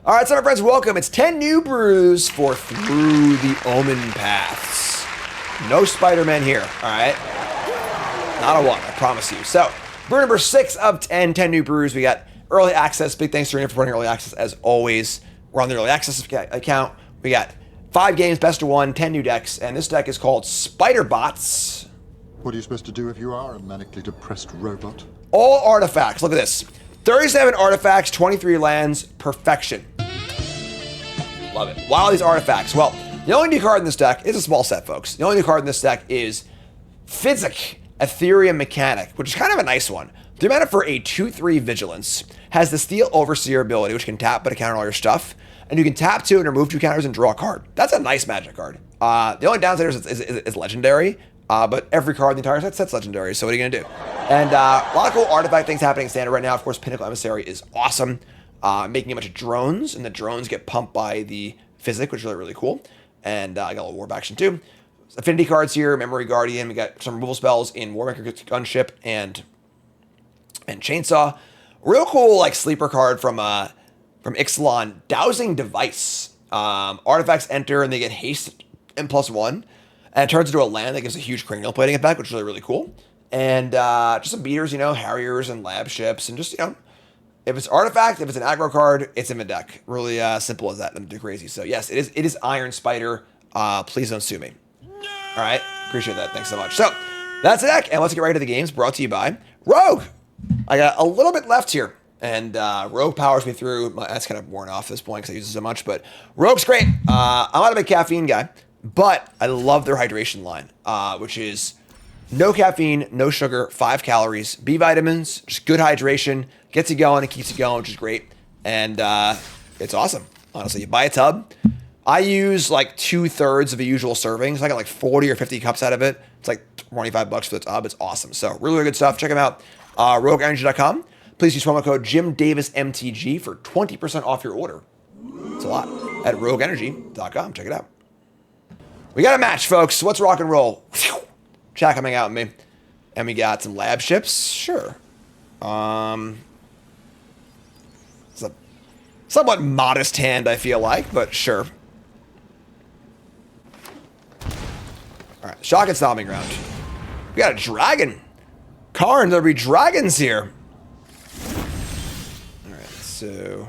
All right, so my friends, welcome. It's 10 New Brews for Through the Omenpaths. No Spiderman here, all right? Not a one, I promise you. So, brew number 6 of 10 New Brews. We got early access. Big thanks to Reanimate for running early access as always. We're on the early access account. We got 5 games, best of 1, 10 new decks, and this deck is called Spiderbots. What are you supposed to do if you are a manically depressed robot? All artifacts. Look at this. 37 artifacts, 23 lands, perfection. Love it. Wow, these artifacts. Well, the only new card in this deck is a small set, folks. The only new card in this deck is Physic, Ethereum Mechanic, which is kind of a nice one. 3 mana for a 2/3 Vigilance. Has the Steel Overseer ability, which can tap but counter all your stuff. And you can tap 2 and remove 2 counters and draw a card. That's a nice Magic card. The only downside is legendary, but every card in the entire set's legendary, so what are you going to do? And a lot of cool artifact things happening in Standard right now. Of course, Pinnacle Emissary is awesome. Making a bunch of drones, and the drones get pumped by the Physic, which is really, really cool. And I got a little Warp action too. Affinity cards here, Memory Guardian. We got some removal spells in Warmaker Gunship and Chainsaw. Real cool like sleeper card from Ixalan, Dowsing Device. Artifacts enter and they get haste and +1. And it turns into a land that gives a huge cranial plating effect, which is really, really cool. And just some beaters, you know, Harriers and Lab Ships, and just, you know, if it's artifact, if it's an aggro card, it's in the deck. Really simple as that. Nothing too crazy. So yes, it is Iron Spider. Please don't sue me. All right, appreciate that. Thanks so much. So that's the deck, and let's get right to the games. Brought to you by Rogue. I got a little bit left here, and Rogue powers me through. That's kind of worn off at this point because I use it so much, but Rogue's great. I'm not a big caffeine guy, but I love their hydration line, which is no caffeine, no sugar, 5 calories, B vitamins, just good hydration, gets you going and keeps you going, which is great. And it's awesome, honestly. You buy a tub. I use like 2/3 of the usual servings. I got like 40 or 50 cups out of it. It's like $25 for the tub. It's awesome. So really, really good stuff. Check them out. RogueEnergy.com. Please use promo code JimDavisMTG for 20% off your order. It's a lot. At RogueEnergy.com. Check it out. We got a match, folks. Let's rock and roll. Chat coming out with me. And we got some Lab Ships. Sure. It's a somewhat modest hand, I feel like, but sure. All right, Shock and Stomping Ground. We got a dragon. Karn, there'll be dragons here. All right, so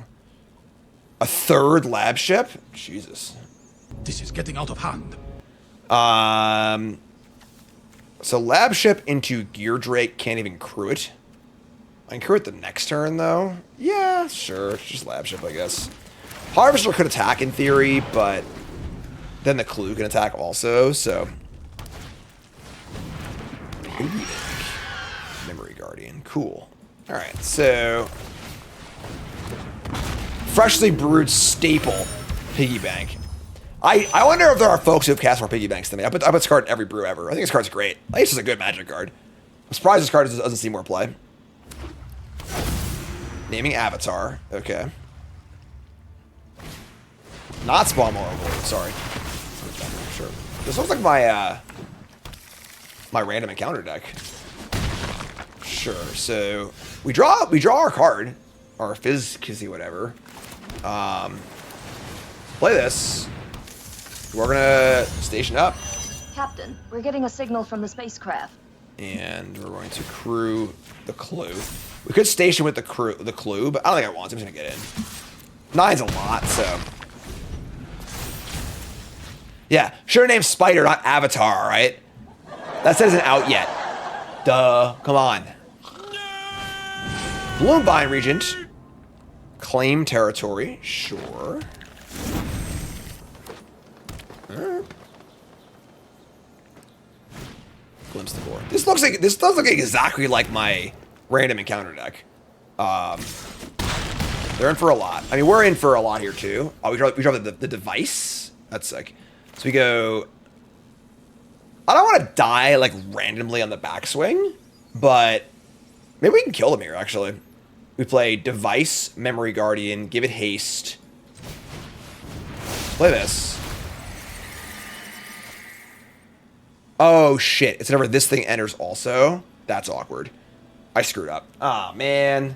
a 3rd Lab Ship. Jesus. This is getting out of hand. So Lab Ship into Gear Drake, can't even crew it. I can crew it the next turn, though. Yeah, sure. It's just Lab Ship, I guess. Harvester could attack in theory, but then the Clue can attack also, so. Memory Guardian. Cool. All right, so. Freshly brewed staple Piggy Bank. I wonder if there are folks who have cast more Piggy Banks than me. I put this card in every brew ever. I think this card's great. I think it's just a good Magic card. I'm surprised this card doesn't see more play. Naming Avatar. Okay. Not spawn more overload. Sorry. Sure. This looks like my my random encounter deck. Sure. So we draw our card, or Fizz-Kizzy, whatever. Play this. We're gonna station up. Captain, we're getting a signal from the spacecraft. And we're going to crew the Clue. We could station with the Clue, but I don't think I want to. I'm just gonna get in. 9's a lot, so. Yeah, should have named Spider, not Avatar, right? That set isn't out yet. Duh, come on. Bloomvine Regent. Claim territory, sure. Glimpse the board. This does look exactly like my random encounter deck. They're in for a lot. I mean, we're in for a lot here too. Oh, we draw the device. That's sick. So we go. I don't want to die like randomly on the backswing, but maybe we can kill them here. Actually, we play device, Memory Guardian, give it haste. Play this. Oh, shit. It's whenever this thing enters also. That's awkward. I screwed up. Aw, man.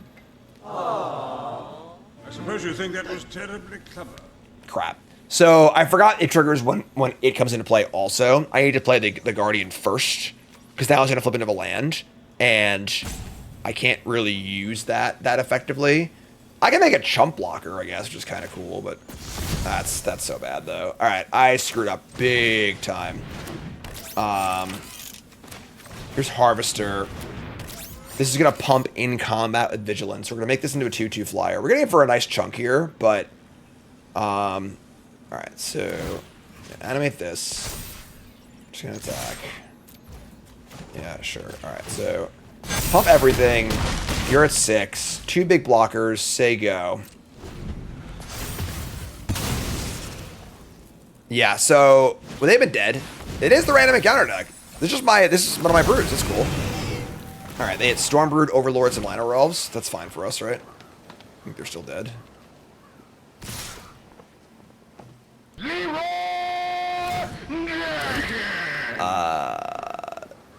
Aww. I suppose you think that was terribly clever. Crap. So I forgot it triggers when it comes into play also. I need to play the Guardian first, because now it's going to flip into a land, and I can't really use that effectively. I can make a chump blocker, I guess, which is kind of cool, but that's so bad, though. All right, I screwed up big time. Here's Harvester. This is going to pump in combat with Vigilance. We're going to make this into a 2/2 flyer. We're going to get for a nice chunk here, but... all right, so... animate this. Just going to attack. Yeah, sure. All right, so... pump everything. You're at 6. 2 big blockers. Say go. Yeah, so... well, they've been dead. It is the Reanimate counter deck. This is one of my brews. That's cool. Alright, they hit Stormbrood, Overlords, and Lino Elves. That's fine for us, right? I think they're still dead.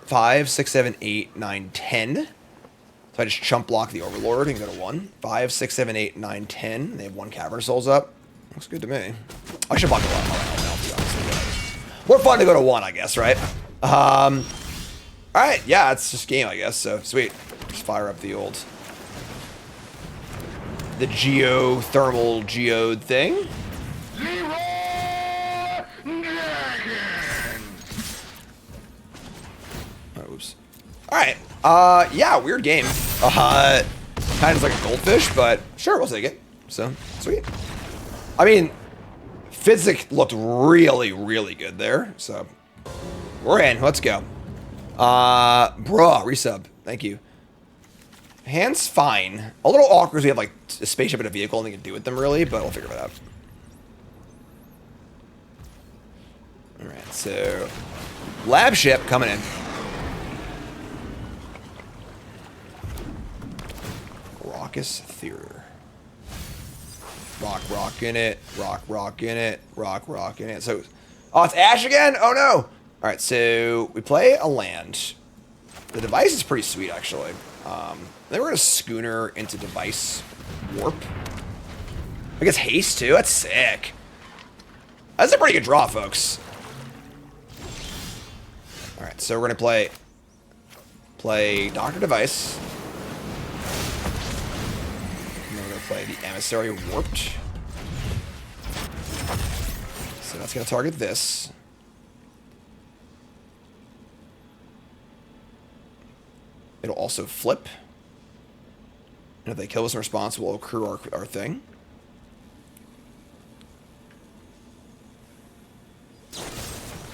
5, 6, 7, 8, 9, 10. So I just chump block the Overlord and go to 1. 5, 6, 7, 8, 9, 10. They have 1 Cavern Souls up. Looks good to me. I should block a lot more now, to be honest. More fun to go to 1, I guess, right? Alright, yeah, it's just game, I guess, so sweet. Just fire up the geothermal geode thing. Oh, oops. Alright, yeah, weird game. Kind of like a goldfish, but sure, we'll take it. So, sweet. I mean, Fizzik looked really, really good there, so we're in, let's go. Bruh, resub. Thank you. Hand's fine. A little awkward because we have, like, a spaceship and a vehicle and they can do with them, really, but we'll figure it out. Alright, so... lab ship coming in. Raucous Theater. Rock in it. Rock in it. Rock in it. So... oh, it's Ash again? Oh, no! Alright, so we play a land. The device is pretty sweet, actually. Then we're going to Schooner into device warp. I guess haste, too. That's sick. That's a pretty good draw, folks. Alright, so we're going to play Doctor Device. And then we're going to play the Emissary Warped. So that's going to target this. It'll also flip. And if they kill us in response, we'll accrue our thing.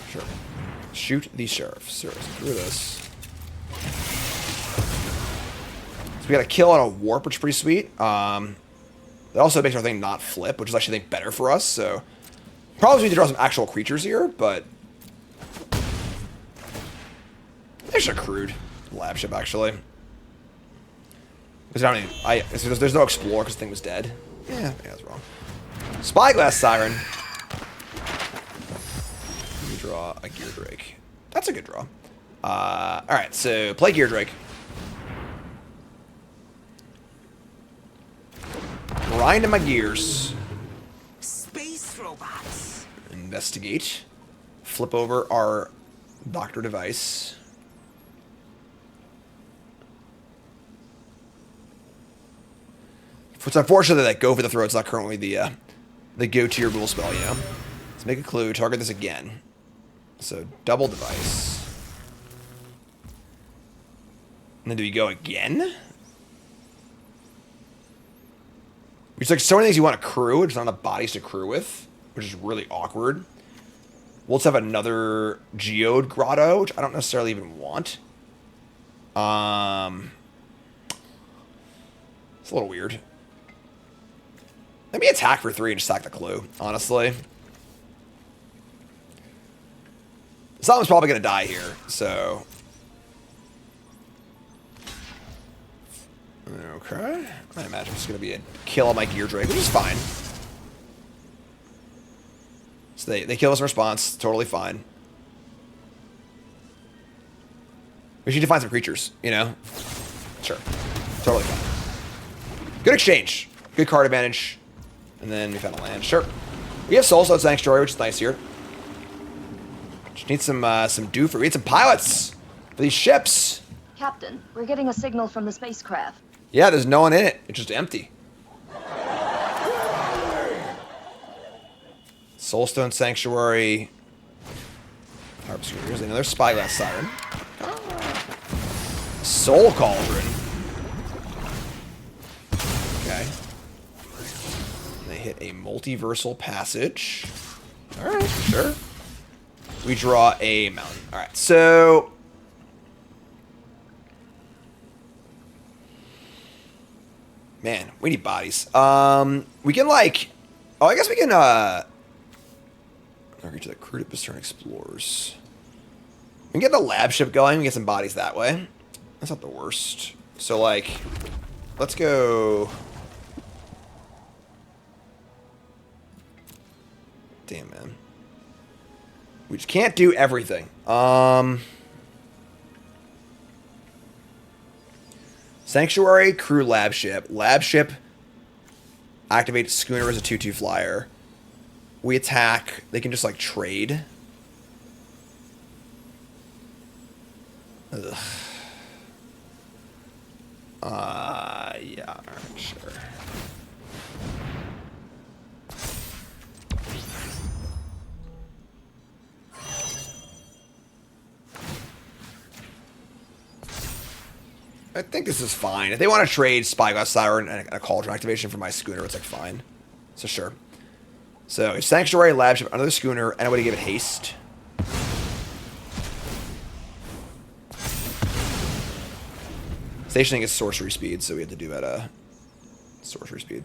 Sure. Shoot the sheriff. Sure, screw this. So we got a kill on a warp, which is pretty sweet. That also makes our thing not flip, which is actually, I think, better for us. So probably need to draw some actual creatures here, but they should have accrued. Lab ship, actually. Because there's no Explorer because the thing was dead. Yeah, that's wrong. Spyglass Siren. You draw a Gear Drake. That's a good draw. Alright, so play Gear Drake. Grind my gears. Space robots. Investigate. Flip over our Doctor Device. It's unfortunate that Go for the Throat's not currently the go-to rule spell, you know? Let's make a clue. Target this again. So, double device. And then do we go again? There's like so many things you want to crew, there's not enough bodies to crew with, which is really awkward. We'll just have another Geode Grotto, which I don't necessarily even want. It's a little weird. Let me attack for 3 and just sack the clue, honestly. Someone's probably going to die here, so... okay. I imagine it's going to be a kill on my Gear Drake, which is fine. So they kill us in response. Totally fine. We should find some creatures, you know? Sure. Totally fine. Good exchange. Good card advantage. And then we found a land. Sure. We have Soulstone Sanctuary, which is nice here. Just need some doofer. We need some pilots for these ships. Captain, we're getting a signal from the spacecraft. Yeah, there's no one in it. It's just empty. Soulstone Sanctuary. Here's another Spyglass Siren. Soul Cauldron. Okay. And they hit a multiversal passage. Alright, sure. We draw a mountain. Alright, so... Man, we need bodies. We can, like... Oh, I guess we can, reach to the crew to Bestern Explorers. We can get the lab ship going. We get some bodies that way. That's not the worst. So, like... Let's go... Damn, man. We just can't do everything. Sanctuary, crew, lab ship. Lab ship activates schooner as a 2/2 flyer. We attack. They can just, like, trade. Ugh. Yeah, alright, sure. I think this is fine. If they want to trade Spyglass Siren and a Cauldron activation for my schooner, it's like fine. So sure. So Sanctuary, lab ship, another schooner, and a way to give it haste. Stationing is sorcery speed, so we have to do at sorcery speed.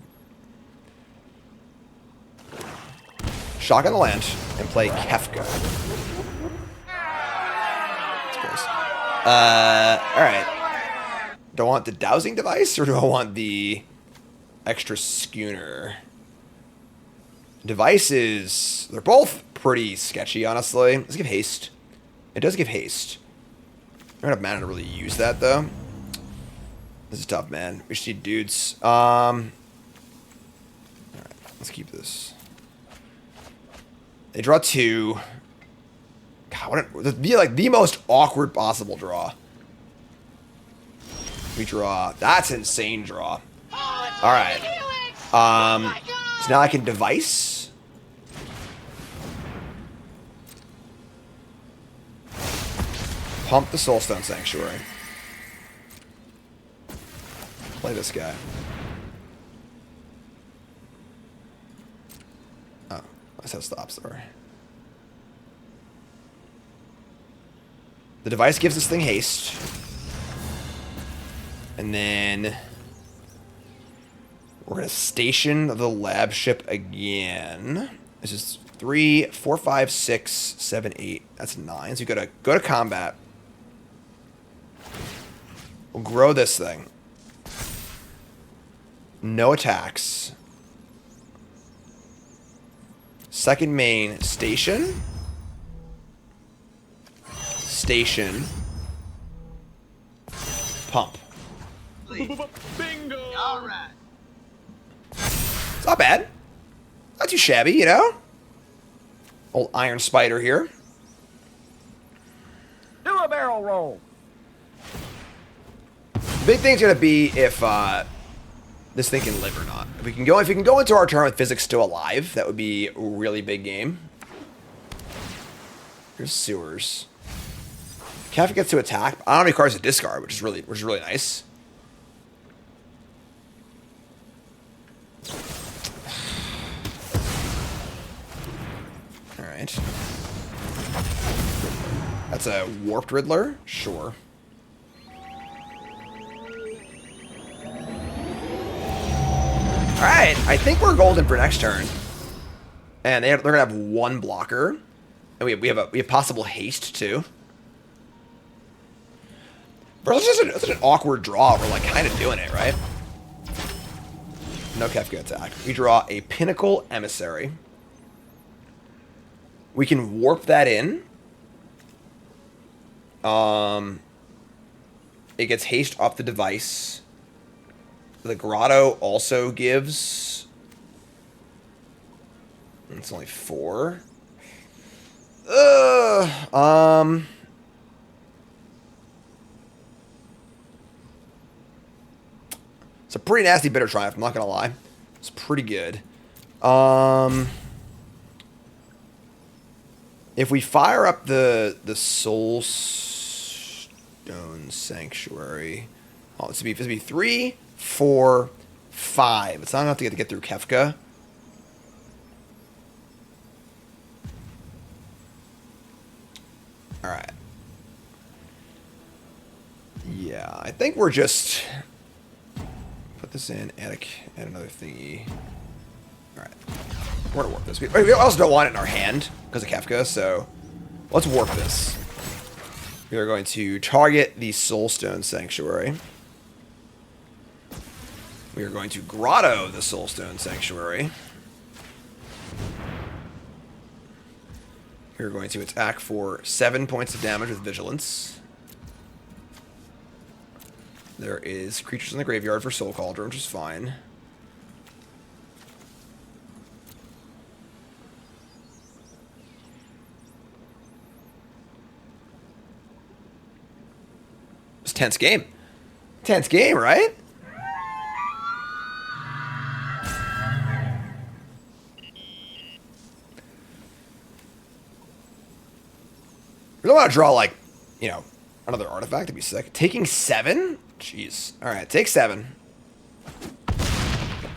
Shock on the land and play Kefka. That's gross. Alright. Do I want the dowsing device or do I want the extra schooner? Devices, they're both pretty sketchy, honestly. Let's give haste. It does give haste. I don't have mana to really use that, though. This is tough, man. We just need dudes. Alright, let's keep this. They draw 2. God, that'd be like the most awkward possible draw. We draw. That's insane draw. Alright. So now I can device. Pump the Soulstone Sanctuary. Play this guy. Oh, that's how it stops there. The device gives this thing haste. And then we're going to station the lab ship again. This is 3, 4, 5, 6, 7, 8. That's 9. So you gotta go to combat. We'll grow this thing. No attacks. Second main, station. Station. Pump. Bingo! Alright. It's not bad. Not too shabby, you know? Old Iron Spider here. Do a barrel roll. The big thing's gonna be if this thing can live or not. If we can go into our turn with physics still alive, that would be a really big game. Here's sewers. Kefka gets to attack. I don't know how many cards to discard, which is really nice. Alright. That's a Warped Riddler? Sure. Alright, I think we're golden for next turn. And they're gonna have 1 blocker. And we have possible haste too. Bro, it's such an awkward draw. We're like kind of doing it, right? No Kefka attack. We draw a Pinnacle Emissary. We can warp that in. It gets haste off the device. The Grotto also gives... It's only 4. It's a pretty nasty Bitter Triumph, I'm not going to lie. It's pretty good. If we fire up the Soul Stone Sanctuary... Oh, this would be 3, 4, 5. It's not enough to get through Kefka. Alright. Yeah, I think we're just... Put this in, add another thingy. Alright. We're gonna warp this. We also don't want it in our hand because of Kefka, so let's warp this. We are going to target the Soulstone Sanctuary. We are going to Grotto the Soulstone Sanctuary. We are going to attack for 7 points of damage with Vigilance. There is creatures in the graveyard for Soul Cauldron, which is fine. It's a tense game. Tense game, right? We don't want to draw, like, you know, another artifact to be sick. Taking 7? Jeez. Alright, take 7.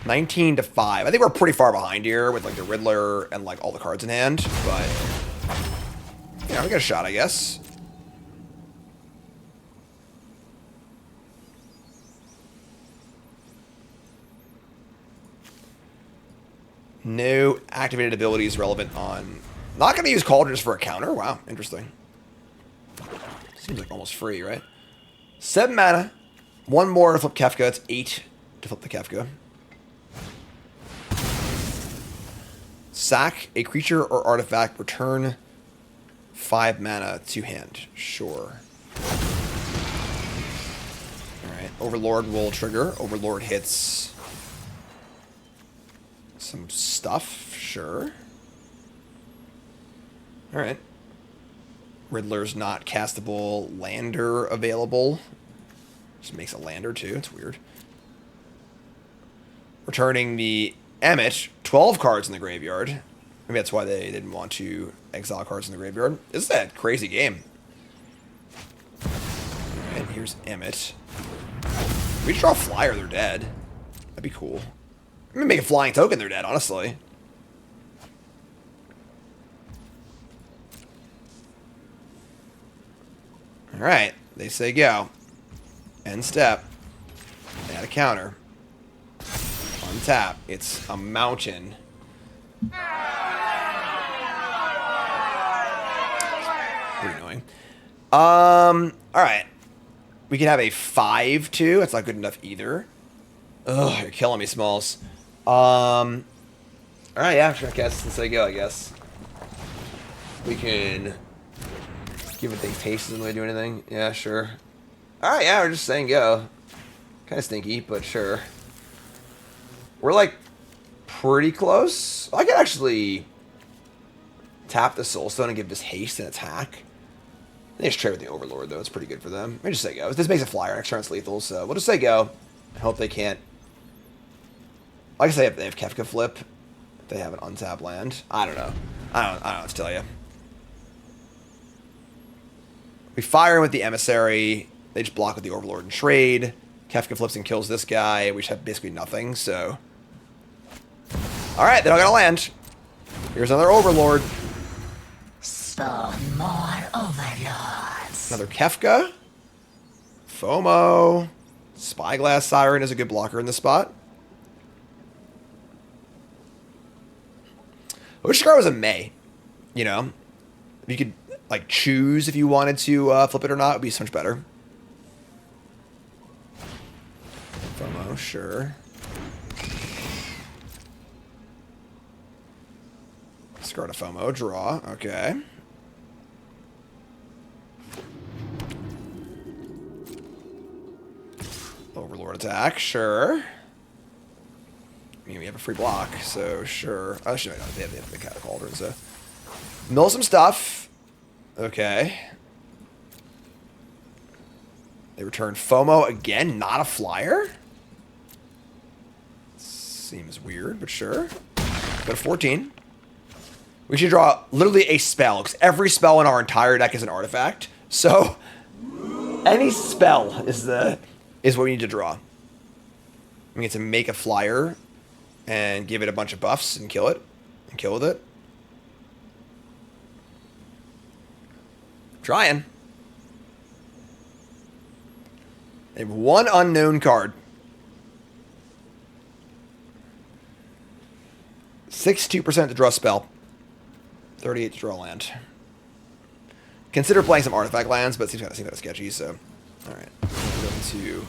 19 to 5. I think we're pretty far behind here with, like, the Riddler and, like, all the cards in hand. But, you know, we got a shot, I guess. No activated abilities relevant on... Not going to use Cauldron just for a counter? Wow, interesting. Seems like almost free, right? 7 mana. 1 more to flip Kefka. It's 8 to flip the Kefka. Sack a creature or artifact. Return 5 mana to hand. Sure. Alright. Overlord will trigger. Overlord hits some stuff. Sure. Alright. Riddler's not castable. Lander available. Just makes a Lander too. It's weird. Returning the Emmet. 12 cards in the graveyard. Maybe that's why they didn't want to exile cards in the graveyard. This is a crazy game. And here's Emmet. If we draw a flyer, they're dead. That'd be cool. I'm gonna make a flying token, they're dead, honestly. Alright, they say go. End step. Add a counter. Untap. It's a mountain. Pretty annoying. Alright. We can have a 5-2. That's not good enough either. Ugh, you're killing me, Smalls. Alright, yeah, sure, I guess. Let's say go, I guess. We can... Give it things taste doesn't really do anything. Yeah, sure. Alright, yeah, we're just saying go. Kind of stinky, but sure. We're like pretty close. I could actually tap the Soulstone and give this haste and attack. They just trade with the Overlord though. It's pretty good for them. Let me just say go. This makes a flyer. Next turn it's lethal, so we'll just say go. I hope they can't. Like I say, if they have Kefka flip, if they have an untapped land. I don't know. I don't know what to tell you. We fire in with the Emissary. They just block with the Overlord and trade. Kefka flips and kills this guy. We just have basically nothing, so... Alright, they don't got to land. Here's another Overlord. Spawn more Overlords. Another Kefka. FOMO. Spyglass Siren is a good blocker in this spot. I wish Scar was a May. You know? If you could, like, choose if you wanted to flip it or not, it would be so much better. FOMO, sure. Scar to FOMO, draw, okay. Overlord attack, sure. I mean, we have a free block, so sure. Oh, sure, no, they have the Cauldron, so. Mill some stuff. Okay. They return FOMO again, not a flyer? Seems weird, but sure. Go to 14. We should draw literally a spell, because every spell in our entire deck is an artifact. So, any spell is what we need to draw. We get to make a flyer and give it a bunch of buffs and kill it. And kill with it. Trying. They have one unknown card. 62% to draw spell. 38 to draw land. Consider playing some artifact lands, but it seems kind of sketchy, so. Alright. Go to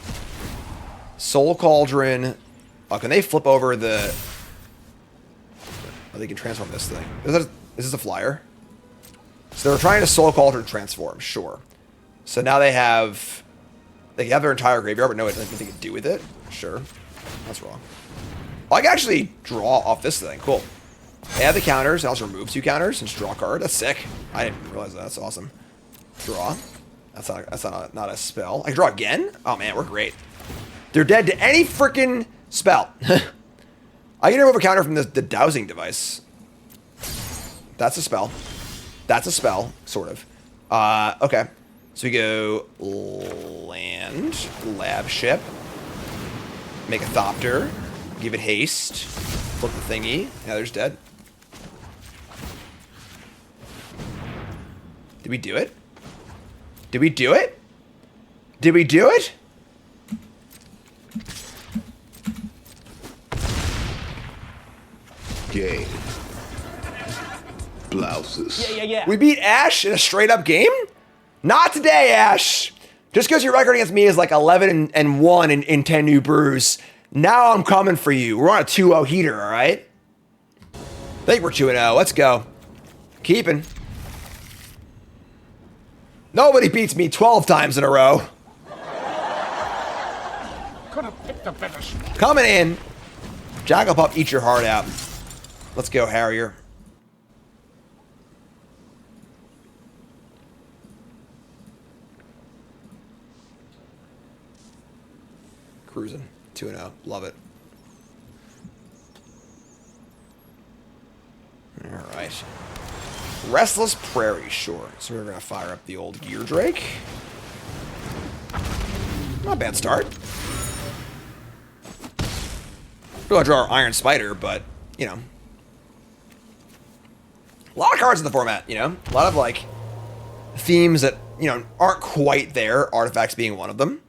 Soul Cauldron. Oh, can they flip over the... Oh, they can transform this thing. Is this a flyer? So they're trying to Soul Cauldron transform, sure. So now they have their entire graveyard, but no, nothing they can do with it. Sure. That's wrong. Oh, I can actually draw off this thing. Cool. They have the counters. I also remove 2 counters and just draw a card. That's sick. I didn't realize that. That's awesome. Draw. That's not a spell. I can draw again? Oh, man, we're great. They're dead to any freaking spell. I can remove a counter from the dowsing device. That's a spell. That's a spell, sort of. Okay. So we go land, lab ship, make a Thopter, give it haste, flip the thingy. Yeah, there's dead. Did we do it? Did we do it? Did we do it? Game. Blouses. Yeah. We beat Ash in a straight up game? Not today, Ash. Just because your record against me is like 11-1 in 10 New Brews, now I'm coming for you. We're on a 2-0 heater, all right? I think we're 2-0. Let's go. Keeping. Nobody beats me 12 times in a row. Could have picked a better spot. Coming in. Jackal-Pup, eat your heart out. Let's go, Harrier. Cruising. 2-0. Love it. Alright. Restless Prairie, sure. So we're going to fire up the old Gear Drake. Not a bad start. We're going to draw our Iron Spider, but, you know. A lot of cards in the format, you know. A lot of, like, themes that, you know, aren't quite there. Artifacts being one of them.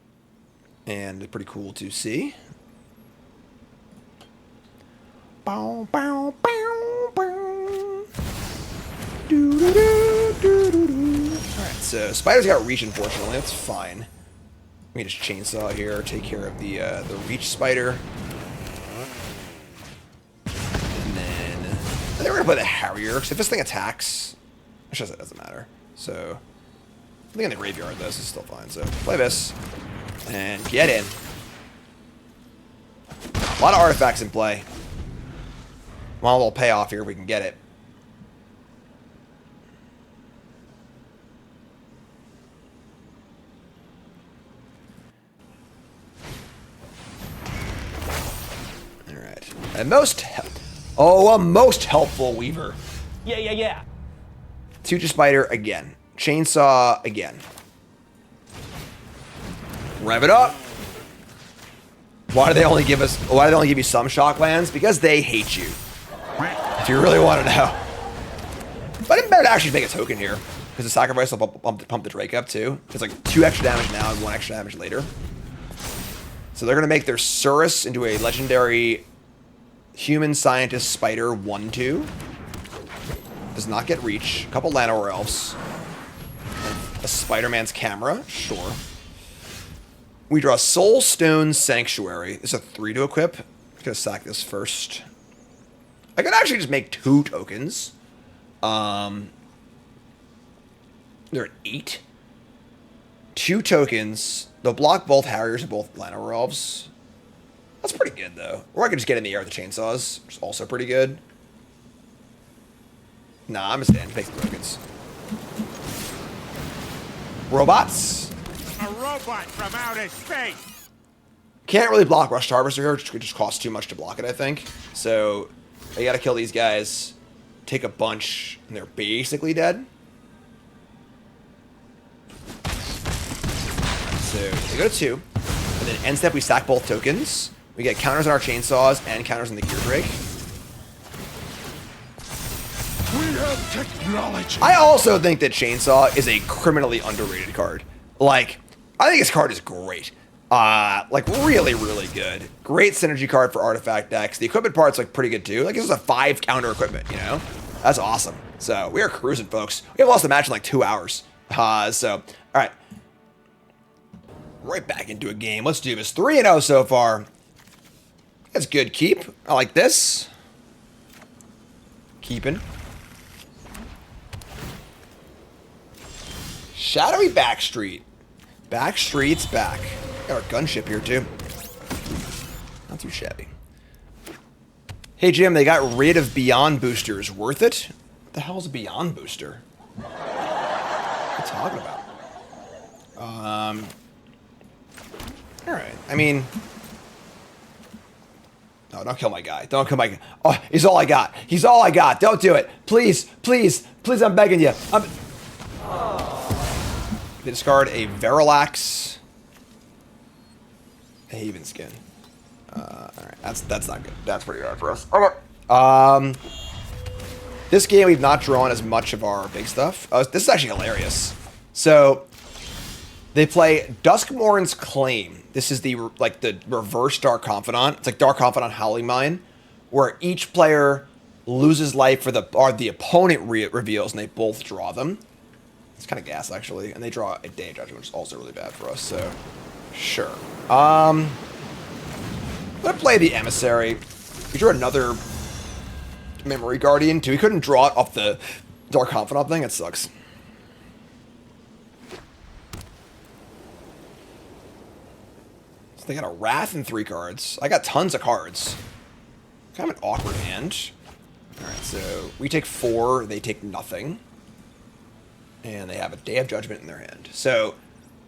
And pretty cool to see. Bow, bow, bow, bow. Doo, doo, doo, doo, doo, doo. Alright, so Spider's got reach, unfortunately. That's fine. We can just chainsaw here, take care of the reach Spider. And then I think we're gonna play the Harrier, because if this thing attacks, actually it doesn't matter. So I think in the graveyard this is still fine. So play this. And get in. A lot of artifacts in play. Want a little payoff here if we can get it. Alright. And a most helpful Weaver. Yeah. 2 Spider again. Chainsaw again. Rev it up. Why do they only give you some shock lands? Because they hate you. If you really want to know. But it's better to actually make a token here. Because the sacrifice will pump the Drake up too. It's like 2 extra damage now and 1 extra damage later. So they're going to make their Surus into a legendary human scientist spider 1/2. Does not get reach. A couple Llanowar Elves. A Spider-Man's camera. Sure. We draw Soulstone Sanctuary. This is a 3 to equip. I'm gonna sack this first. I could actually just make 2 tokens. They're at 8. 2 tokens. They'll block both Harriers and both Llanowar Elves. That's pretty good, though. Or I could just get in the air with the chainsaws, which is also pretty good. Nah, I'm just staying. Make the tokens. Robots. A robot from outer space. Can't really block Rushed Harvester here. It just costs too much to block it, I think. So, I gotta kill these guys, take a bunch, and they're basically dead. So, they go to 2. And then end step, we stack both tokens. We get counters on our chainsaws and counters on the gear drake. We have technology. I also think that Chainsaw is a criminally underrated card. Like, I think this card is great. Like, really, really good. Great synergy card for artifact decks. The equipment part's, like, pretty good, too. Like, this is a 5 counter equipment, you know? That's awesome. So, we are cruising, folks. We have lost the match in, like, 2 hours. So, all right. Right back into a game. Let's do this. 3-0 so far. That's good keep. I like this. Keeping. Shadowy Backstreet. Backstreet's back. Got our gunship here, too. Not too shabby. Hey, Jim, they got rid of Beyond Boosters. Worth it? What the hell is a Beyond Booster? What are you talking about? Alright. I mean... No, don't kill my guy. Don't kill my guy. Oh, he's all I got. He's all I got. Don't do it. Please, please, please, I'm begging you. They discard a Verilax. A Haven Skin. Alright, that's not good. That's pretty hard for us. Okay. This game we've not drawn as much of our big stuff. This is actually hilarious. So, they play Duskmourn's Claim. This is the reverse Dark Confidant. It's like Dark Confidant Howling Mine, where each player loses life for the opponent reveals, and they both draw them. It's kind of gas, actually. And they draw a Day of Judgment, which is also really bad for us, so... Sure. I'm gonna play the Emissary. We drew another Memory Guardian, too. We couldn't draw it off the Dark Confidant thing. It sucks. So they got a Wrath and 3 cards. I got tons of cards. Kind of an awkward hand. Alright, so we take 4, they take nothing. And they have a Day of Judgment in their hand. So,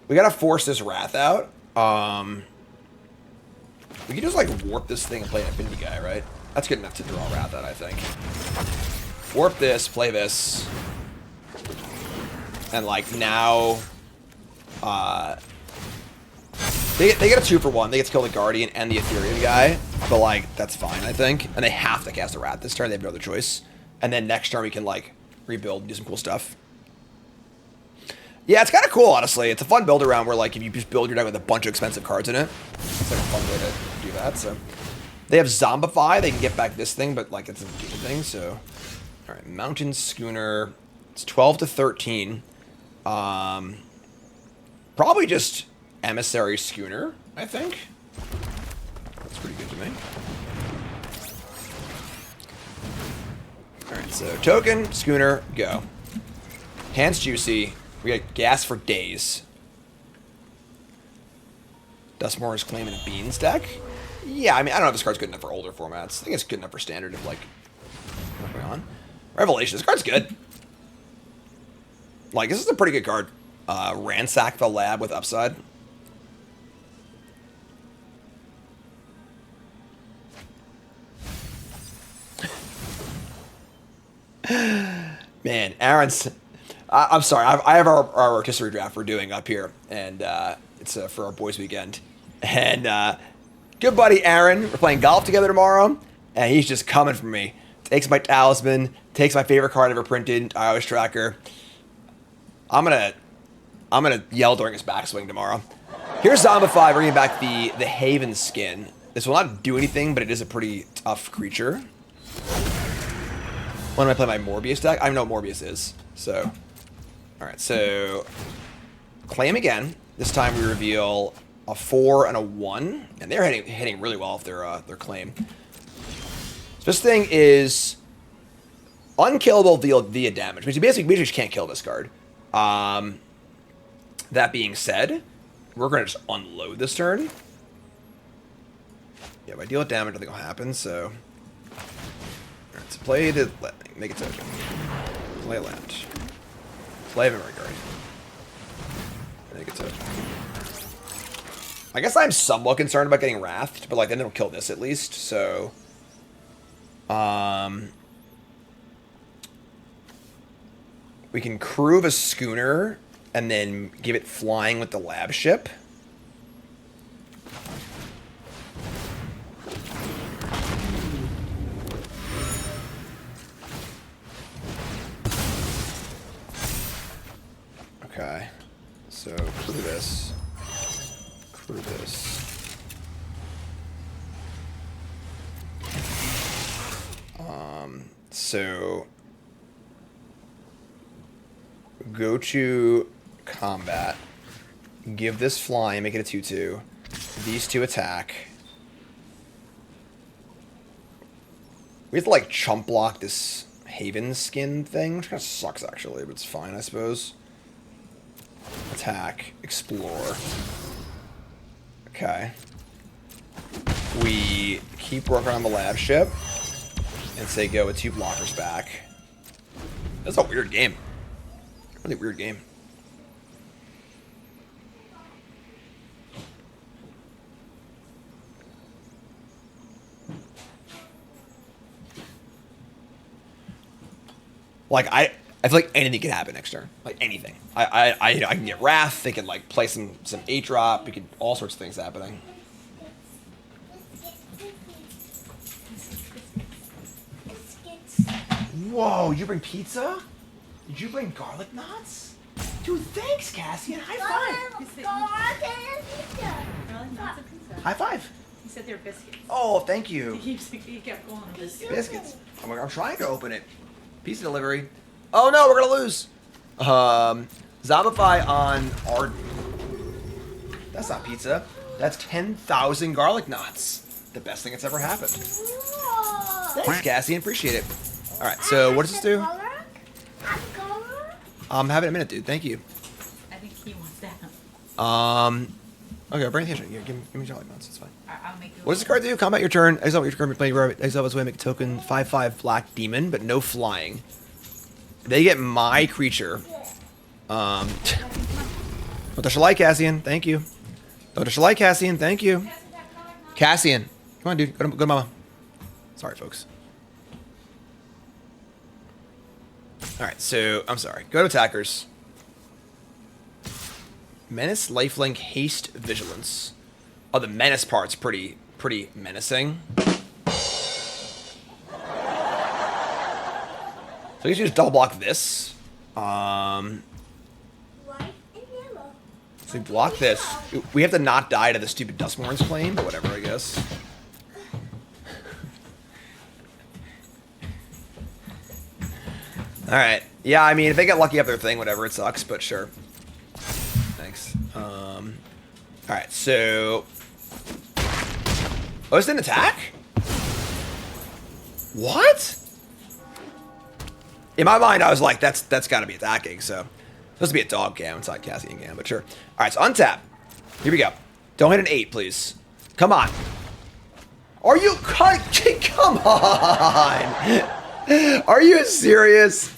we gotta force this Wrath out. We can just, like, warp this thing and play an Affinity Guy, right? That's good enough to draw Wrath out, I think. Warp this, play this. And, like, now... They get a 2-for-1. They get to kill the Guardian and the Ethereum guy. But, like, that's fine, I think. And they have to cast a Wrath this turn. They have no other choice. And then next turn we can, like, rebuild and do some cool stuff. Yeah, it's kind of cool, honestly. It's a fun build around where, like, if you just build your deck with a bunch of expensive cards in it, it's like a fun way to do that. So, they have Zombify. They can get back this thing, but, like, it's a game thing. So, all right, Mountain Schooner. It's 12 to 13. Probably just Emissary Schooner, I think. That's pretty good to me. All right, so token, Schooner, go. Hand's juicy. We got gas for days. Duskmourn's Claim in a Beans deck? Yeah, I mean, I don't know if this card's good enough for older formats. I think it's good enough for standard if, like, what's going on? Revelation, this card's good. Like, this is a pretty good card. Ransack the Lab with upside. Man, Aaron's... I'm sorry. I have our rotisserie draft we're doing up here, and it's for our boys' weekend. And good buddy Aaron, we're playing golf together tomorrow, and he's just coming for me. Takes my talisman, takes my favorite card ever printed, iOS tracker. I'm gonna yell during his backswing tomorrow. Here's Zombify, bringing back the Haven Skin. This will not do anything, but it is a pretty tough creature. When do I play my Morbius deck? I don't know what Morbius is, so. Alright, so Claim again. This time we reveal a 4 and a 1. And they're hitting really well with their Claim. So this thing is unkillable via damage. We basically just can't kill this card. That being said, we're going to just unload this turn. Yeah, if I deal damage, nothing will happen, so... Alright, so play the... Make it token. Play a land. Play a memory card. Make it token. I guess I'm somewhat concerned about getting Wrathed, but like then it'll kill this at least, so... We can crew a schooner and then give it flying with the lab ship. Okay, so crew this. Crew this. So go to combat. Give this flying, make it a 2/2. These two attack. We have to like chump block this Haven skin thing, which kind of sucks actually, but it's fine, I suppose. Attack, explore. Okay. We keep working on the lab ship and say go with 2 blockers back. That's a weird game. Really weird game. Like I feel like anything can happen next turn. Like anything. I can get Wrath. They can like play some 8-drop. We could all sorts of things happening. Whoa! You bring pizza? Did you bring garlic knots? Dude, thanks, Cassian. High five. High five. He said they're biscuits. Oh, thank you. He kept going. Biscuits. I'm trying to open it. Pizza delivery. Oh no, we're gonna lose. Zombify on Arden. That's not pizza. That's 10,000 garlic knots. The best thing that's ever happened. Thanks, Cassian. Appreciate it. All right. So what does this do? Have it in a minute, dude. Thank you. I think he wants that. Okay, bring attention. Yeah, give me garlic knots. It's fine. I'll make you. What does this card do? Combat your turn. Exile your card. Play exile this way. Make a token. 5/5 black demon, but no flying. They get my creature. What does she like, Cassian? Thank you. What does she like, Cassian? Thank you. Cassian, come on, dude. Go to mama. Sorry, folks. All right, so I'm sorry. Go to attackers. Menace, lifelink, haste, vigilance. Oh, the menace part's pretty menacing. So I guess you just double block this. So we block this. We have to not die to the stupid Duskmourn's claim, but whatever, I guess. Alright. Yeah, I mean, if they get lucky up their thing, whatever, it sucks, but sure. Thanks. Alright, so... Oh, it's an attack? What? In my mind, I was like, that's got to be attacking, so... Supposed to be a dog cam inside Cassian cam, but sure. Alright, so untap. Here we go. Don't hit an 8, please. Come on. Are you... Come on! Are you serious?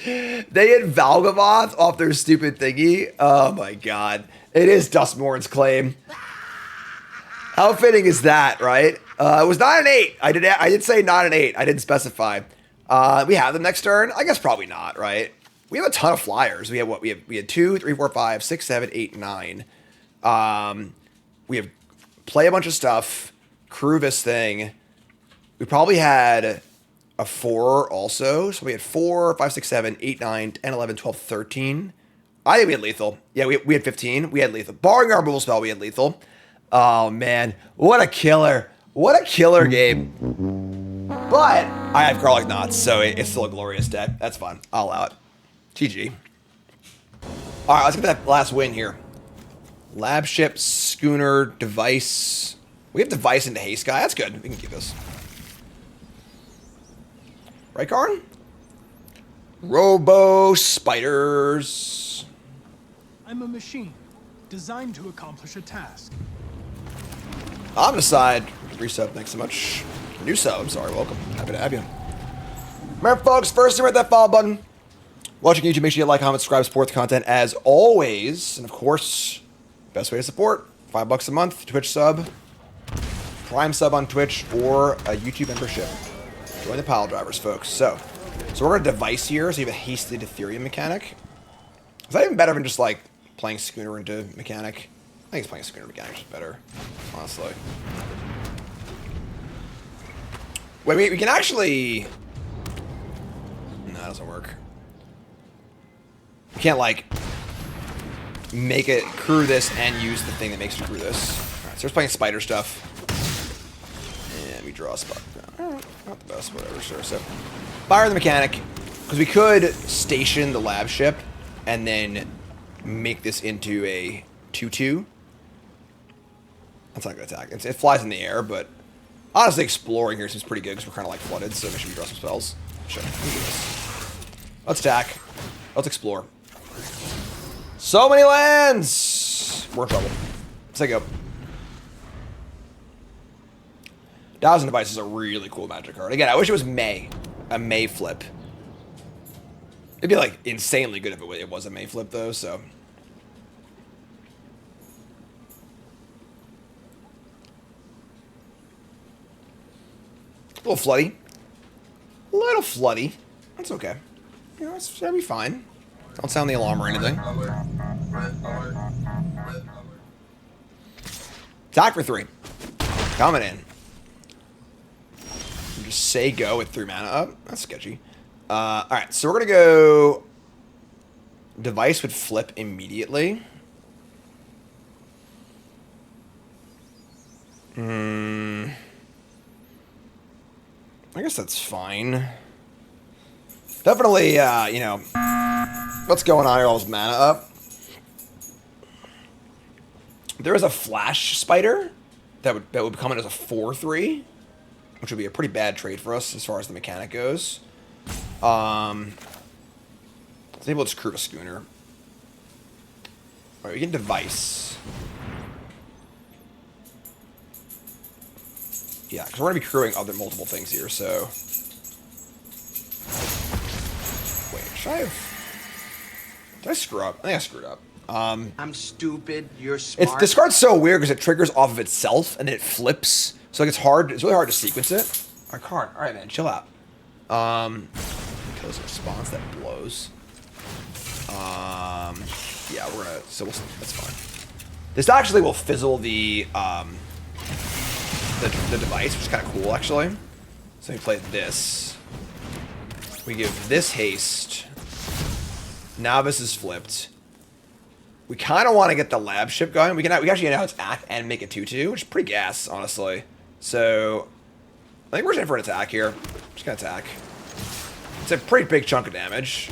They had Valgavoth off their stupid thingy. Oh my god. It is Duskmourn's claim. How fitting is that, right? It was not an 8. I did say not an 8. I didn't specify. We have them next turn? I guess probably not, right? We have a ton of flyers. We have what? We had 2, 3, 4, 5, 6, 7, 8, 9. We have play a bunch of stuff, crew this thing. We probably had a 4 also. So we had 4, 5, 6, 7, 8, 9, 10, 11, 12, 13. I think we had lethal. Yeah, we had 15. We had lethal. Barring our removal spell, we had lethal. Oh, man. What a killer. What a killer game. But I have garlic knots, so it's still a glorious deck. That's fun. I'll allow it. GG. All right, let's get that last win here. Lab ship, schooner, device. We have device into haste guy. That's good. We can keep this. Right, Karn? Robo spiders. I'm a machine designed to accomplish a task. Omnicide. Resub, thanks so much. New sub, sorry, welcome. Happy to have you. Remember, folks, first to hit that follow button. Watching YouTube, make sure you like, comment, subscribe, support the content as always. And of course, best way to support, $5 a month, Twitch sub, Prime sub on Twitch, or a YouTube membership. Join the pile drivers, folks. So we're going to device here, so you have a hasted Ethereum mechanic. Is that even better than just like playing Schooner into mechanic? I think it's playing Schooner mechanic is better, honestly. Wait, we can actually... No, that doesn't work. We can't, like, make it crew this and use the thing that makes it crew this. Alright, so we're playing spider stuff. And we draw a spot. Alright, not the best, whatever, sure. So, fire the mechanic. Because we could station the lab ship and then make this into a 2-2. That's not a good attack. It flies in the air, but honestly, exploring here seems pretty good because we're kind of like flooded, so make sure we draw some spells. Sure, let me do this. Let's attack. Let's explore. So many lands! We're in trouble. Let's go. Thousand Device is a really cool Magic card. Again, I wish it was May. A May flip. It'd be like insanely good if it was a May flip though, so. A little floody. A little floody. That's okay. You know, that'll be fine. Don't sound the alarm or anything. Attack for 3. Coming in. Just say go with 3 mana up. That's sketchy. Alright, so we're going to go... Device would flip immediately. I guess that's fine. Definitely, you know, what's going on here? All this mana up. There is a flash spider that would come in as a 4/3, which would be a pretty bad trade for us as far as the mechanic goes. Maybe we'll just crew a schooner. All right, we can device. Yeah, because we're going to be crewing other multiple things here, so... Wait, should I have... Did I screw up? I think I screwed up. I'm stupid, you're smart. This card's so weird because it triggers off of itself, and then it flips. So like it's really hard to sequence it. Our card. Alright, man, chill out. Kills a response that blows. Yeah, we're gonna... So that's fine. This actually will fizzle the device, which is kind of cool, actually. So we play this. We give this haste. Novice is flipped. We kind of want to get the lab ship going. We actually now attack and make it 2/2, which is pretty gas, honestly. So I think we're just in for an attack here. Just gonna attack. It's a pretty big chunk of damage.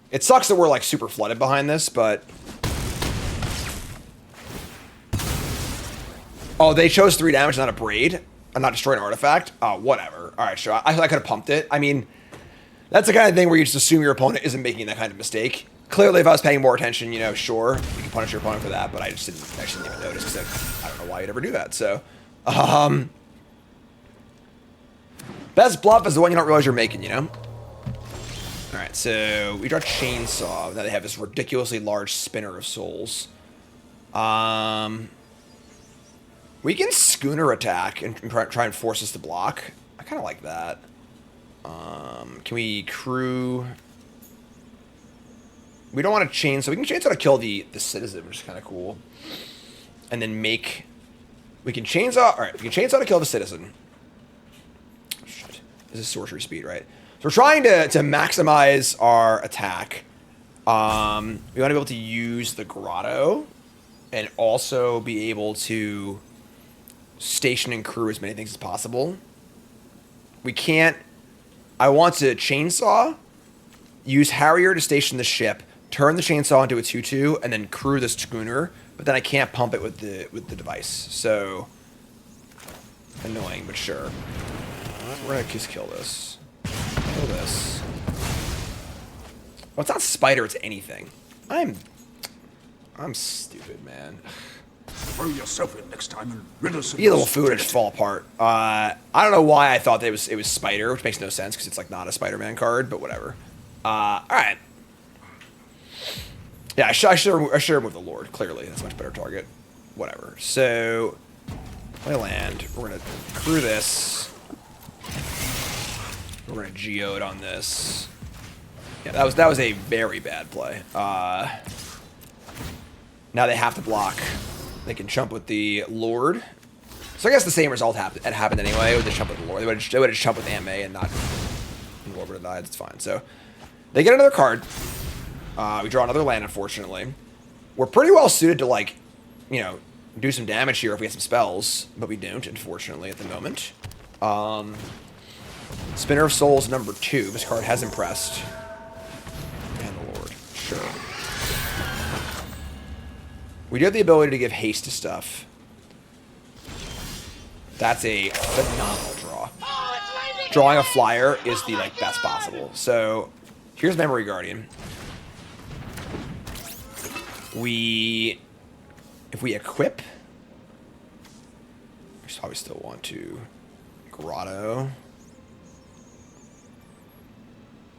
It sucks that we're like super flooded behind this, but... Oh, they chose 3 damage, not a braid. I'm not destroying an artifact. Oh, whatever. All right, sure. I could have pumped it. I mean, that's the kind of thing where you just assume your opponent isn't making that kind of mistake. Clearly, if I was paying more attention, you know, sure, you can punish your opponent for that, but I just didn't even notice because I don't know why you'd ever do that. So, best bluff is the one you don't realize you're making, you know? All right, so we draw Chainsaw. Now they have this ridiculously large spinner of souls. We can schooner attack and try and force us to block. I kind of like that. Can we crew... We don't want to chain, so we can chainsaw to kill the citizen, which is kind of cool. And then make... We can chainsaw... Alright, we can chainsaw to kill the citizen. Shit. This is sorcery speed, right? So we're trying to maximize our attack. We want to be able to use the grotto. And also be able to... station and crew as many things as possible. We can't... I want to chainsaw, use Harrier to station the ship, turn the chainsaw into a 2/2, and then crew the schooner, but then I can't pump it with the device. So annoying, but sure. We're gonna just kill this. Kill this. Well, it's not spider, it's anything. I'm stupid, man. throw yourself in next time and rid us of You little this food and just fall apart. I don't know why I thought that it was Spider, which makes no sense because it's like not a Spider-Man card, but whatever. All right. Yeah, I should remove the Lord. Clearly, that's a much better target. Whatever. So, play land. We're gonna crew this. We're gonna geode on this. Yeah, that was a very bad play. Now they have to block. They can chump with the Lord. So I guess the same result happened anyway with the chump with the Lord. They would have just chumped with Aunt May and not the Lord would have died. It's fine. So they get another card. We draw another land, unfortunately. We're pretty well suited to, like, you know, do some damage here if we get some spells, but we don't, unfortunately, at the moment. Spinner of Souls number 2. This card has impressed. And the Lord. Sure. We do have the ability to give haste to stuff. That's a phenomenal draw. Drawing a flyer is the, like, best possible. So, here's Memory Guardian. If we equip, we probably still want to grotto.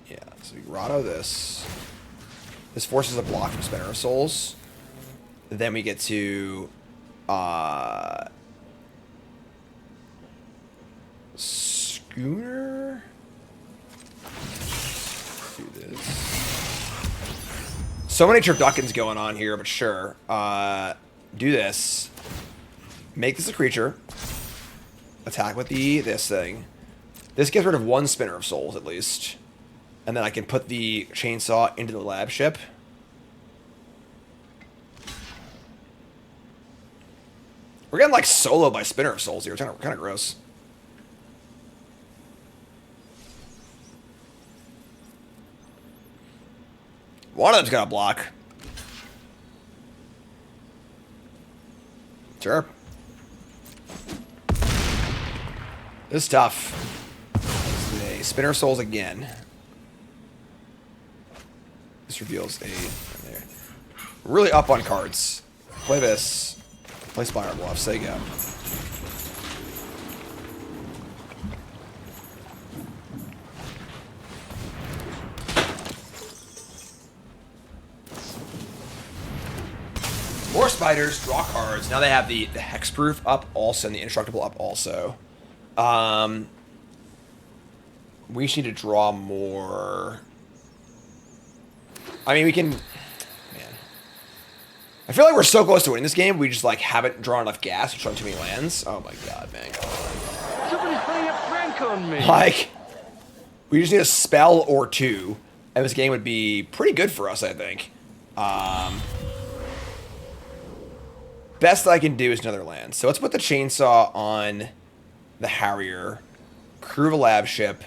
Yeah, so we grotto this. This forces a block from Spinner of Souls. Then we get to Schooner. Do this. So many turduckens going on here, but sure. Do this. Make this a creature. Attack with this thing. This gets rid of 1 Spinner of Souls, at least. And then I can put the chainsaw into the lab ship. We're getting, like, soloed by Spinner of Souls here. It's kind of gross. One of them's got a block. Sure. This is tough. This is a Spinner of Souls again. This reveals a... There. Really up on cards. Play this. Play Spire Bluffs. There you go. More spiders, draw cards. Now they have the hexproof up also and the indestructible up also. We just need to draw more. I mean, we can... Man. I feel like we're so close to winning this game, we just, like, haven't drawn enough gas to draw too many lands. Oh my god, man. Somebody's playing a prank on me. Like, we just need a spell or 2, and this game would be pretty good for us, I think. Best I can do is another land. So let's put the chainsaw on the Harrier. Crew the lab ship.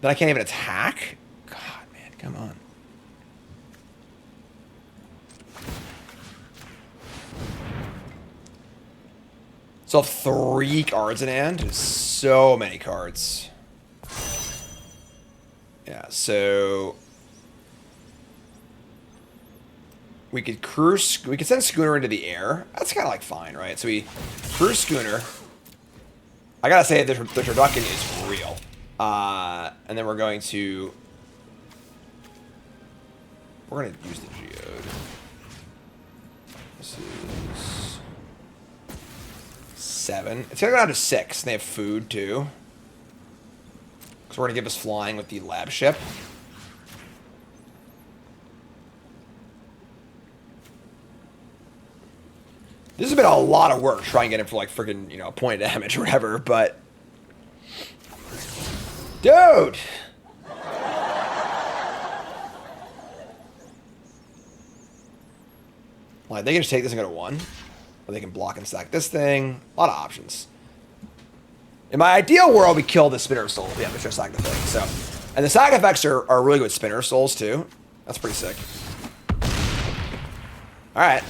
Then I can't even attack? God, man, come on. So 3 cards in hand. So many cards. Yeah, so... We could we could send Schooner into the air. That's kind of like fine, right? So we crew Schooner. I gotta say, the turducken is real. And then we're going to use the geode. This is 7. It's gonna go down to 6. And they have food too. Because we're gonna give us flying with the lab ship. This has been a lot of work trying to get him for, like, freaking, you know, a point of damage or whatever, but... Dude! Like, they can just take this and go to 1. Or they can block and stack this thing. A lot of options. In my ideal world, we kill the Spinner of Souls. Yeah, we just stack the thing, so... And the side effects are really good Spinner of Souls, too. That's pretty sick. Alright.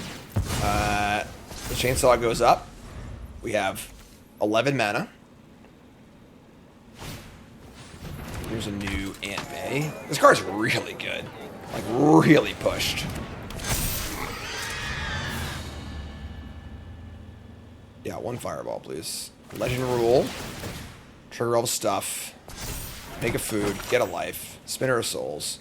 The chainsaw goes up. We have 11 mana. Here's a new Aunt May. This card's really good. Like, really pushed. Yeah, 1 fireball, please. Legend rule. Trigger all the stuff. Make a food. Get a life. Spinner of Souls.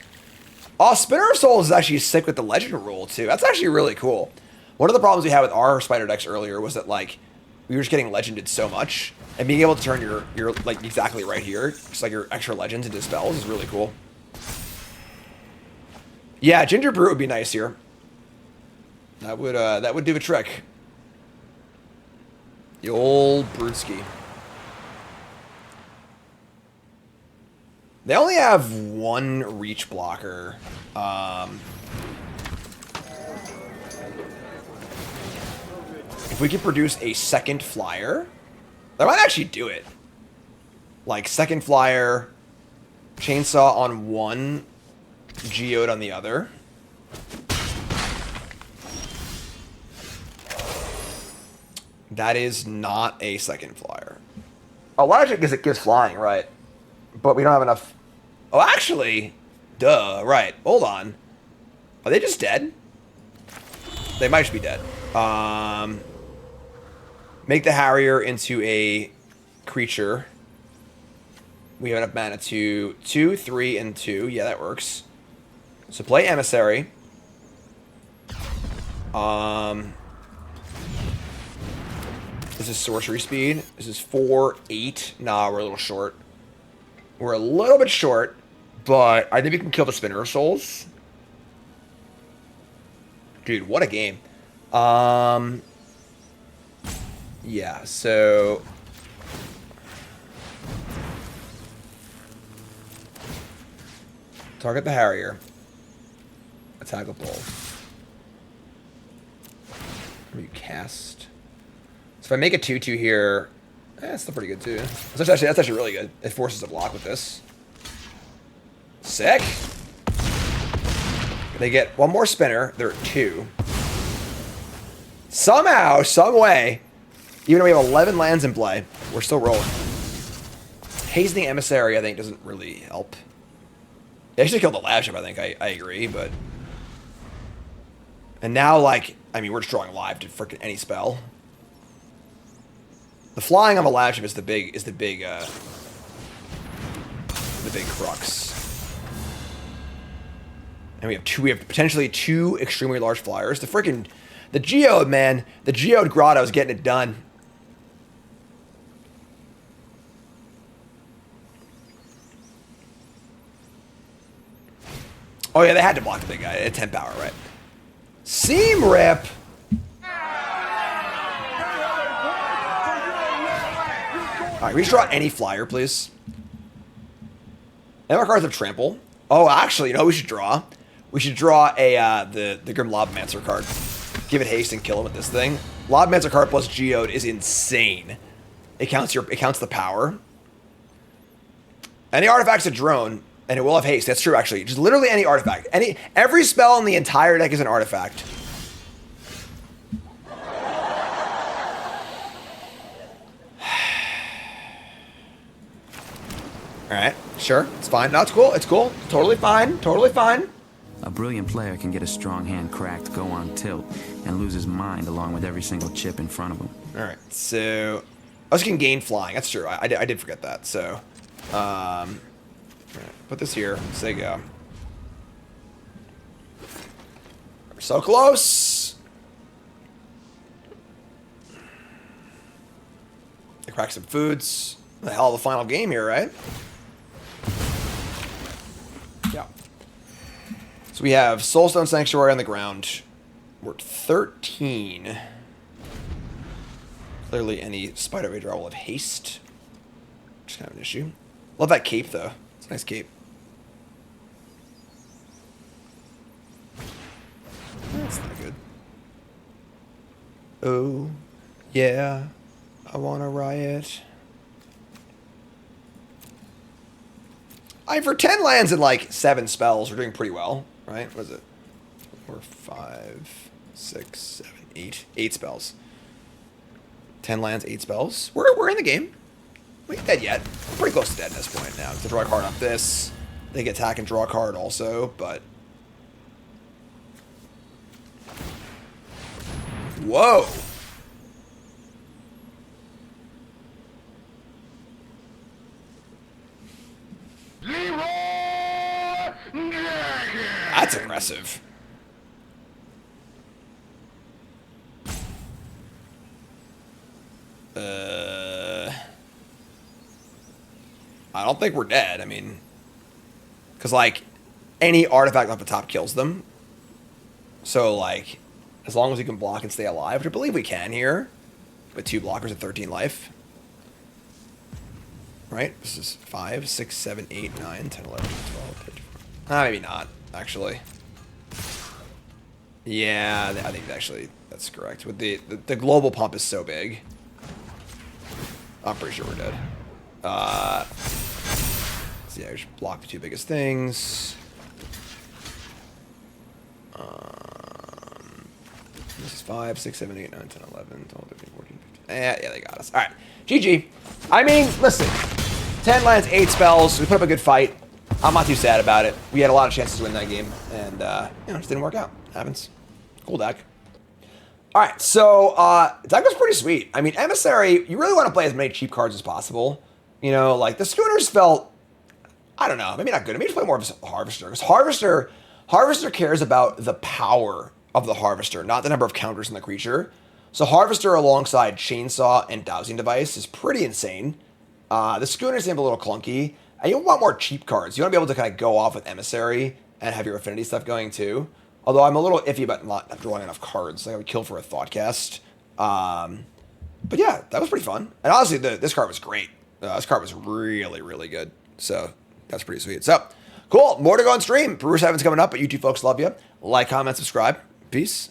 Oh, Spinner of Souls is actually sick with the Legend rule, too. That's actually really cool. One of the problems we had with our Spider decks earlier was that, like, we were just getting Legended so much. And being able to turn your like, exactly right here, just like your extra Legends into spells is really cool. Yeah, Ginger Brew would be nice here. That would do the trick. The old Brewski. They only have 1 reach blocker. If we could produce a second flyer, that might actually do it. Like, second flyer, chainsaw on 1, geode on the other. That is not a second flyer. Oh, logic because it gives flying, right? But we don't have enough. Oh, actually, duh, right. Hold on. Are they just dead? They might just be dead. Make the Harrier into a creature. We have enough mana to 2, 3, and 2. Yeah, that works. So play Emissary. This is sorcery speed. This is 4, 8. Nah, we're a little short. We're a little bit short, but I think we can kill the Spinner of Souls. Dude, what a game. Yeah, so target the Harrier. Attack a bull. You cast. So if I make a 2/2 here, that's still pretty good too. That's actually really good. It forces a block with this. Sick. They get 1 more spinner. They're at 2. Somehow, some way, even though we have 11 lands in play, we're still rolling. Hazing the Emissary, I think, doesn't really help. They actually killed the lab ship, I think. I agree, but... And now, like, I mean, we're just drawing live to freaking any spell. The flying on the lab ship is the big crux. And we have potentially 2 extremely large flyers. The Geode, man, the Geode Grotto is getting it done. Oh yeah, they had to block the big guy at 10 power, right? Seam Rip. All right, we just draw any flyer, please. And our cards have trample. Oh, actually, you know what we should draw? We should draw a the Grim Lobmancer card. Give it haste and kill him with this thing. Lobmancer card plus Geode is insane. It counts the power. Any artifact's a drone, and it will have haste. That's true, actually. Just literally any artifact. Every spell in the entire deck is an artifact. Alright, sure. It's fine. No, it's cool. It's cool. Totally fine. Totally fine. A brilliant player can get a strong hand cracked, go on tilt, and lose his mind along with every single chip in front of him. Alright, so... I was can gain flying. That's true. I did forget that. So, alright, put this here. Say go. We're so close! I crack some foods. The hell of a final game here, right? Yeah. So we have Soulstone Sanctuary on the ground. We're at 13. Clearly any Spider Raid draw will have haste. Which is kind of an issue. Love that cape, though. It's a nice cape. That's not good. Oh, yeah. I want to riot. For 10 lands and like 7 spells, we're doing pretty well, right? What is it? 4, 5, 6, 7, 8. 8 spells. 10 lands, 8 spells. We're in the game. We ain't dead yet. We're pretty close to dead at this point now. To draw a card off this. They can attack and draw a card also, but... Whoa! That's aggressive. I don't think we're dead. I mean, because, like, any artifact off the top kills them. So, like, as long as we can block and stay alive, which I believe we can here, with 2 blockers at 13 life. Right? This is 5, 6, 7, 8, 9, 10, 11, 12, 13, 14. Maybe not, actually. Yeah, I think actually that's correct. With the global pump is so big. I'm pretty sure we're dead. So yeah, we should block the 2 biggest things. This is 5, 6, 7, 8, 9, 10, 11, 12, 13, 14, 15. Yeah, they got us. All right. GG. I mean, listen. 10 lands, 8 spells. We put up a good fight. I'm not too sad about it. We had a lot of chances to win that game. And, it just didn't work out. Happens. Cool deck. All right. So, deck was pretty sweet. I mean, Emissary, you really want to play as many cheap cards as possible. You know, like, the Schooners felt, I don't know, maybe not good. Maybe just play more of a Harvester. Because Harvester cares about the power of the Harvester, not the number of counters in the creature. So Harvester alongside Chainsaw and Dowsing Device is pretty insane. The Schooners seem a little clunky. And you want more cheap cards. You want to be able to kind of go off with Emissary and have your affinity stuff going too. Although I'm a little iffy about not drawing enough cards. Like I would kill for a Thoughtcast. But yeah, that was pretty fun. And honestly, this card was great. This card was really, really good. So that's pretty sweet. So cool. More to go on stream. Brew 7's coming up, but you two folks love you. Like, comment, subscribe. Peace.